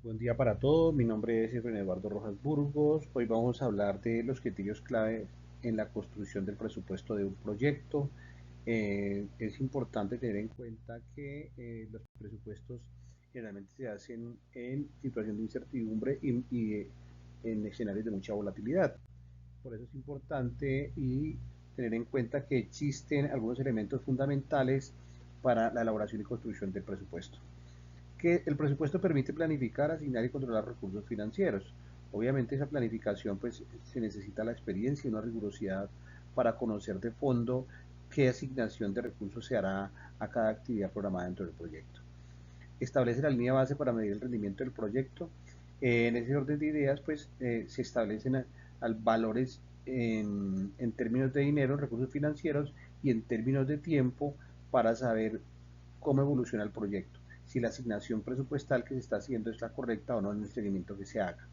Buen día para todos, mi nombre es Efraín Eduardo Rojas Burgos. Hoy vamos a hablar de los criterios clave en la construcción del presupuesto de un proyecto. Es importante tener en cuenta que los presupuestos generalmente se hacen en situación de incertidumbre y en escenarios de mucha volatilidad. Por eso es importante tener en cuenta que existen algunos elementos fundamentales para la elaboración y construcción del presupuesto. Que el presupuesto permite planificar, asignar y controlar recursos financieros. Obviamente esa planificación pues se necesita la experiencia y una rigurosidad para conocer de fondo qué asignación de recursos se hará a cada actividad programada dentro del proyecto. Establece la línea base para medir el rendimiento del proyecto. En ese orden de ideas pues se establecen valores en términos de dinero, recursos financieros y en términos de tiempo para saber cómo evoluciona el proyecto, si la asignación presupuestal que se está haciendo es la correcta o no en el seguimiento que se haga.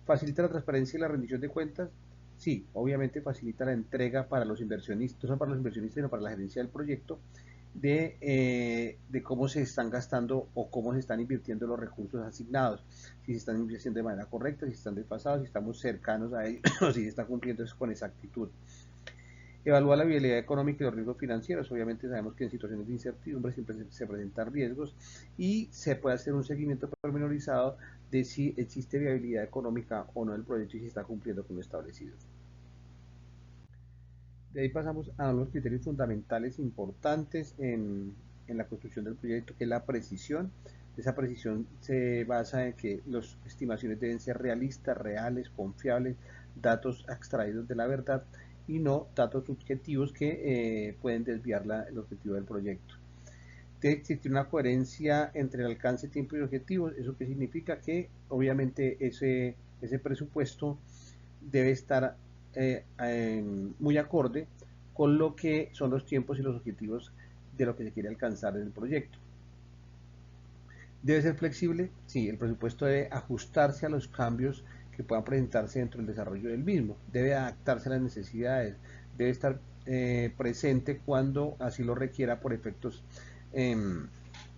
¿Facilita la transparencia y la rendición de cuentas? Sí, obviamente facilita la entrega para los inversionistas, no para los inversionistas, sino para la gerencia del proyecto, de cómo se están gastando o cómo se están invirtiendo los recursos asignados, si se están invirtiendo de manera correcta, si están desfasados, si estamos cercanos a ellos, o si se está cumpliendo eso con exactitud. Evalúa la viabilidad económica y los riesgos financieros. Obviamente sabemos que en situaciones de incertidumbre siempre se presentan riesgos y se puede hacer un seguimiento pormenorizado de si existe viabilidad económica o no del proyecto y si está cumpliendo con lo establecido. De ahí pasamos a los criterios fundamentales importantes en la construcción del proyecto, que es la precisión. Esa precisión se basa en que las estimaciones deben ser realistas, reales, confiables, datos extraídos de la verdad y no datos subjetivos que pueden desviar el objetivo del proyecto. Debe existir una coherencia entre el alcance, tiempo y objetivos. ¿Eso qué significa? Que obviamente ese presupuesto debe estar muy acorde con lo que son los tiempos y los objetivos de lo que se quiere alcanzar en el proyecto. ¿Debe ser flexible? Sí, el presupuesto debe ajustarse a los cambios que puedan presentarse dentro del desarrollo del mismo, debe adaptarse a las necesidades, debe estar presente cuando así lo requiera por efectos eh,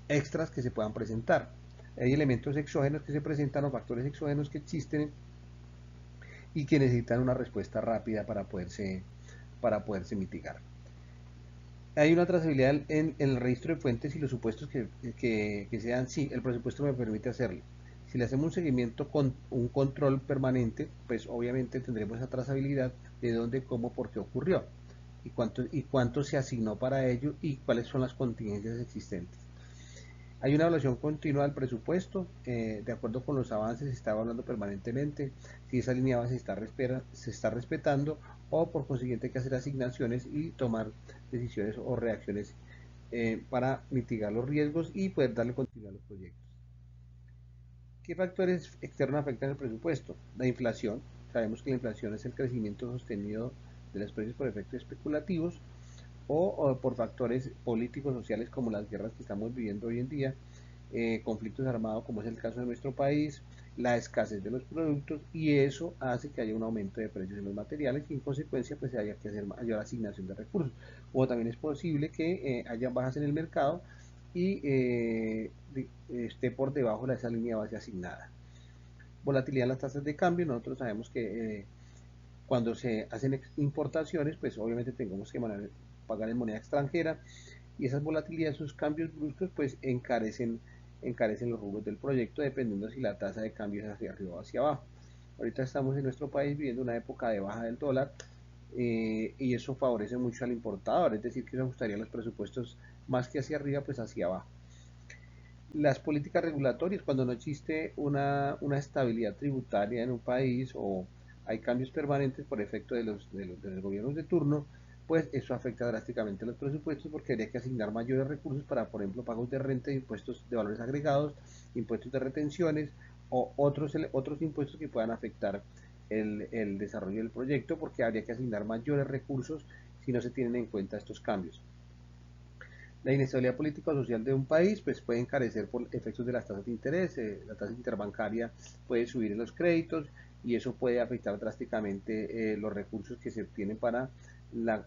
extras que se puedan presentar. Hay elementos exógenos que se presentan o factores exógenos que existen y que necesitan una respuesta rápida para poderse mitigar. Hay una trazabilidad en el registro de fuentes y los supuestos que sean, sí, el presupuesto me permite hacerlo. Si le hacemos un seguimiento con un control permanente, pues obviamente tendremos esa trazabilidad de dónde, cómo, por qué ocurrió y cuánto se asignó para ello y cuáles son las contingencias existentes. Hay una evaluación continua del presupuesto, de acuerdo con los avances se está evaluando permanentemente si esa línea base se está respetando o por consiguiente hay que hacer asignaciones y tomar decisiones o reacciones para mitigar los riesgos y poder darle continuidad a los proyectos. ¿Qué factores externos afectan el presupuesto? La inflación. Sabemos que la inflación es el crecimiento sostenido de los precios por efectos especulativos o por factores políticos, sociales como las guerras que estamos viviendo hoy en día, conflictos armados como es el caso de nuestro país, la escasez de los productos y eso hace que haya un aumento de precios en los materiales y en consecuencia pues haya que hacer mayor asignación de recursos. O también es posible que haya bajas en el mercado y esté por debajo de esa línea base asignada. Volatilidad en las tasas de cambio, nosotros sabemos que cuando se hacen importaciones, pues obviamente tenemos que pagar en moneda extranjera y esas volatilidades, esos cambios bruscos, pues encarecen los rubros del proyecto dependiendo si la tasa de cambio es hacia arriba o hacia abajo. Ahorita estamos en nuestro país viviendo una época de baja del dólar y eso favorece mucho al importador, es decir, que eso ajustaría los presupuestos más que hacia arriba, pues hacia abajo. Las políticas regulatorias, cuando no existe una estabilidad tributaria en un país o hay cambios permanentes por efecto de los gobiernos de turno, pues eso afecta drásticamente los presupuestos porque habría que asignar mayores recursos para, por ejemplo, pagos de renta, impuestos de valores agregados, impuestos de retenciones o otros impuestos que puedan afectar el desarrollo del proyecto porque habría que asignar mayores recursos si no se tienen en cuenta estos cambios. La inestabilidad política o social de un país pues, puede encarecer por efectos de las tasas de interés, la tasa interbancaria puede subir en los créditos y eso puede afectar drásticamente los recursos que se obtienen para la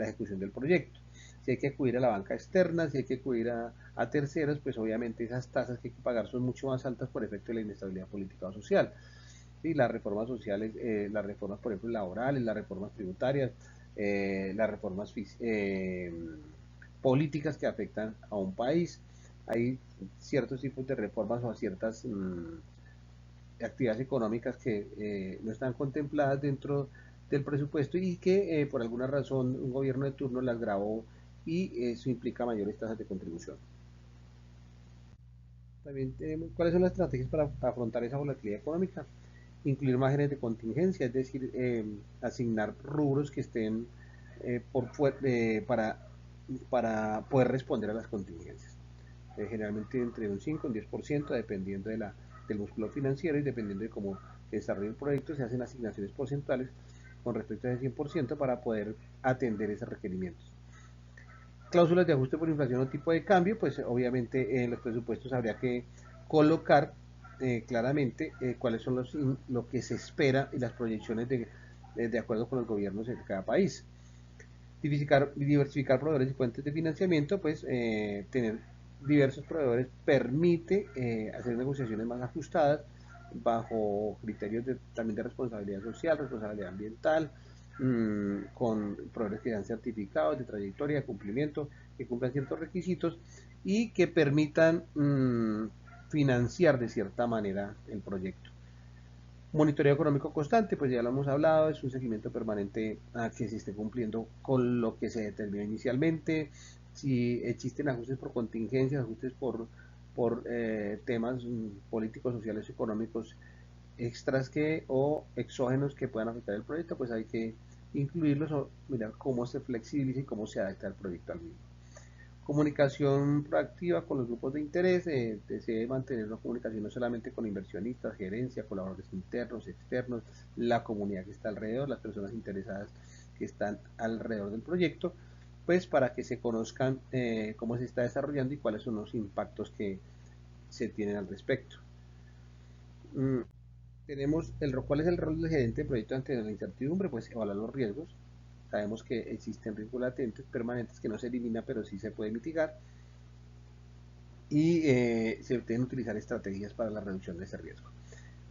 ejecución del proyecto. Si hay que acudir a la banca externa, si hay que acudir a terceros, pues obviamente esas tasas que hay que pagar son mucho más altas por efecto de la inestabilidad política o social. ¿Sí? Las reformas sociales, las reformas, por ejemplo, laborales, las reformas tributarias, las reformas políticas que afectan a un país. Hay ciertos tipos de reformas o ciertas actividades económicas que no están contempladas dentro del presupuesto y que por alguna razón un gobierno de turno las grabó y eso implica mayores tasas de contribución. También tenemos cuáles son las estrategias para afrontar esa volatilidad económica. Incluir márgenes de contingencia, es decir, asignar rubros que estén para poder responder a las contingencias. Generalmente entre un 5 y un 10%, dependiendo del músculo financiero y dependiendo de cómo se desarrolla el proyecto, se hacen asignaciones porcentuales con respecto a ese 100% para poder atender esos requerimientos. Cláusulas de ajuste por inflación o tipo de cambio, pues obviamente en los presupuestos habría que colocar claramente cuáles son lo que se espera y las proyecciones de acuerdo con los gobiernos de cada país. Diversificar proveedores y fuentes de financiamiento, pues tener diversos proveedores permite hacer negociaciones más ajustadas bajo criterios también de responsabilidad social, responsabilidad ambiental, con proveedores que sean certificados de trayectoria, de cumplimiento, que cumplan ciertos requisitos y que permitan financiar de cierta manera el proyecto. Monitoreo económico constante, pues ya lo hemos hablado, es un seguimiento permanente a que se esté cumpliendo con lo que se determinó inicialmente, si existen ajustes por contingencias, ajustes por temas políticos, sociales, económicos extras o exógenos que puedan afectar el proyecto, pues hay que incluirlos o mirar cómo se flexibiliza y cómo se adapta el proyecto al mismo. Comunicación proactiva con los grupos de interés, se debe mantener una comunicación no solamente con inversionistas, gerencia, colaboradores internos, externos, la comunidad que está alrededor, las personas interesadas que están alrededor del proyecto, pues para que se conozcan cómo se está desarrollando y cuáles son los impactos que se tienen al respecto. Tenemos cuál es el rol del gerente de proyecto ante la incertidumbre, pues evaluar los riesgos. Sabemos que existen riesgos latentes permanentes que no se eliminan, pero sí se puede mitigar y se deben utilizar estrategias para la reducción de ese riesgo.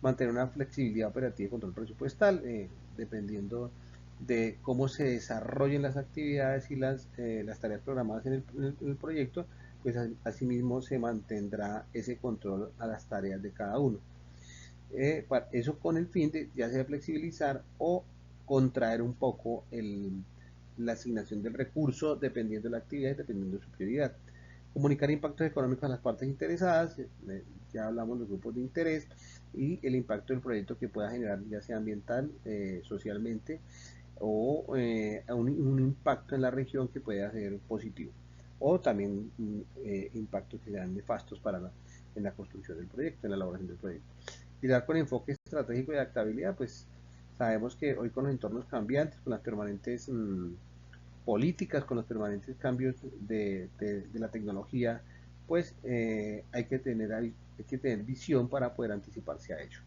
Mantener una flexibilidad operativa y control presupuestal, dependiendo de cómo se desarrollen las actividades y las tareas programadas en el proyecto, pues asimismo se mantendrá ese control a las tareas de cada uno. Eso con el fin de ya sea flexibilizar o contraer un poco la asignación del recurso dependiendo de la actividad y dependiendo de su prioridad. Comunicar impactos económicos a las partes interesadas, ya hablamos de los grupos de interés y el impacto del proyecto que pueda generar, ya sea ambiental, socialmente o un impacto en la región que pueda ser positivo o también impactos que sean nefastos en la construcción del proyecto, en la elaboración del proyecto. Liderar con enfoque estratégico y adaptabilidad, pues sabemos que hoy con los entornos cambiantes, con las permanentes políticas, con los permanentes cambios de la tecnología, pues hay que tener visión para poder anticiparse a ello.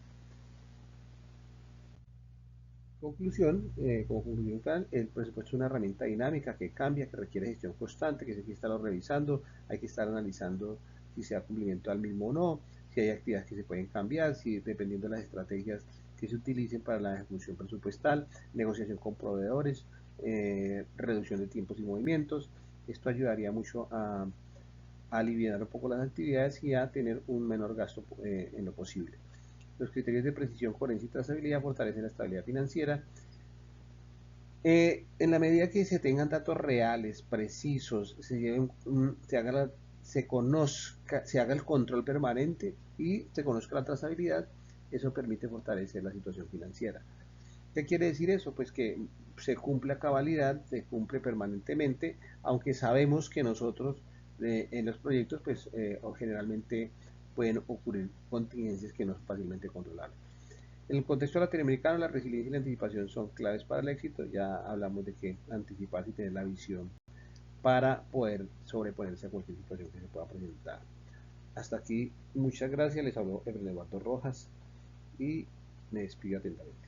Como conclusión final, el presupuesto es una herramienta dinámica que cambia, que requiere gestión constante, que se hay que estarlo revisando, hay que estar analizando si se da cumplimiento al mismo o no, si hay actividades que se pueden cambiar, si dependiendo de las estrategias que se utilicen para la ejecución presupuestal, negociación con proveedores, reducción de tiempos y movimientos. Esto ayudaría mucho a aliviar un poco las actividades y a tener un menor gasto en lo posible. Los criterios de precisión, coherencia y trazabilidad fortalecen la estabilidad financiera. En la medida que se tengan datos reales, precisos, se haga el control permanente y se conozca la trazabilidad, eso permite fortalecer la situación financiera. ¿Qué quiere decir eso? Pues que se cumple a cabalidad, se cumple permanentemente, aunque sabemos que nosotros en los proyectos pues generalmente pueden ocurrir contingencias que no son fácilmente controlables. En el contexto latinoamericano, la resiliencia y la anticipación son claves para el éxito. Ya hablamos de que anticiparse y tener la visión para poder sobreponerse a cualquier situación que se pueda presentar. Hasta aquí, muchas gracias. Les habló Efraín Eduardo Rojas y me despido atentamente.